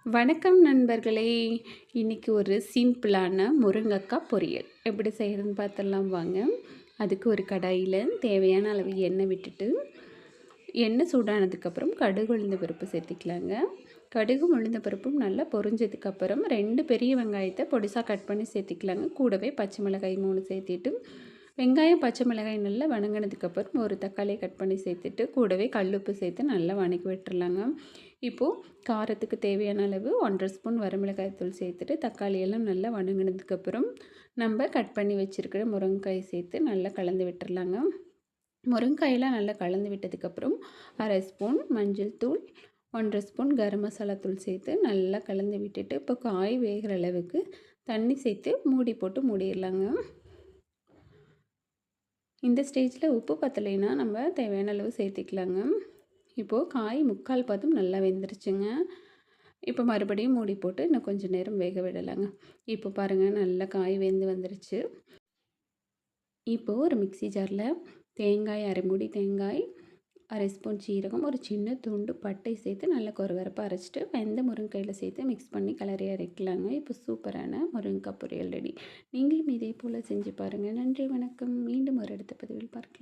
வணக்கம் நண்பர்களே! இன்றைக்கி ஒரு சிம்பிளான முருங்கக்காய் பொரியல் எப்படி செய்கிறதுன்னு பார்த்துடலாம் வாங்க. அதுக்கு ஒரு கடாயில் தேவையான அளவு எண்ணெய் விட்டுட்டு, எண்ணெய் சூடானதுக்கப்புறம் கடுகு உளுந்த பருப்பு சேர்த்திக்கலாங்க. கடுகும் உளுந்த பருப்பும் நல்லா பொரிஞ்சதுக்கப்புறம் 2 பெரிய வெங்காயத்தை பொடிசாக கட் பண்ணி சேர்த்திக்கலாங்க. கூடவே பச்சை மிளகாய் 3 சேர்த்திட்டு, வெங்காயம் பச்சை மிளகாய் நல்லா வணங்கினதுக்கப்புறம் ஒரு தக்காளியை கட் பண்ணி சேர்த்துட்டு, கூடவே கல்லுப்பு சேர்த்து நல்லா வணக்கி விட்டுறலாங்க. இப்போது காரத்துக்கு தேவையான அளவு 1½ ஸ்பூன் வரமிளகாய் தூள் சேர்த்துட்டு, தக்காளியெல்லாம் நல்லா வணங்கினதுக்கப்புறம் நம்ம கட் பண்ணி வச்சுருக்கிற முருங்கைக்காயை சேர்த்து நல்லா கலந்து விட்டுறலாங்க. முருங்கைக்காயெல்லாம் நல்லா கலந்து விட்டதுக்கப்புறம் 1/2 ஸ்பூன் மஞ்சள் தூள், 1½ ஸ்பூன் கரம் மசாலா தூள் சேர்த்து நல்லா கலந்து விட்டுட்டு, இப்போ காய் வேகிற அளவுக்கு தண்ணி சேர்த்து மூடி போட்டு மூடிடலாங்க. இந்த ஸ்டேஜில் உப்பு பத்தலைன்னா நம்ம தேவையான அளவு சேர்த்திக்கலாங்க. இப்போது காய் முக்கால் பதம் நல்லா வெந்துருச்சுங்க. இப்போ மறுபடியும் மூடி போட்டு இன்னும் கொஞ்சம் நேரம் வேக விடலாங்க. இப்போ பாருங்கள், நல்லா காய் வெந்து வந்துருச்சு. இப்போது ஒரு மிக்ஸி ஜாரில் தேங்காய், 1/2 மூடி தேங்காய், 1/2 ஸ்பூன் சீரகம், ஒரு சின்ன துண்டு பட்டை சேர்த்து நல்லா கொரகொரப்பாக அரைச்சிட்டு வெந்த முருங்கைக்காயில் சேர்த்து மிக்ஸ் பண்ணி கிளறி அரைக்கலாங்க. இப்போ சூப்பரான முருங்கைக்காய் பொரியல் ரெடி. நீங்களும் இதே போல் செஞ்சு பாருங்கள். நன்றி, வணக்கம். மீண்டும் ஒரு அடுத்த பதிவில் பார்க்கலாம்.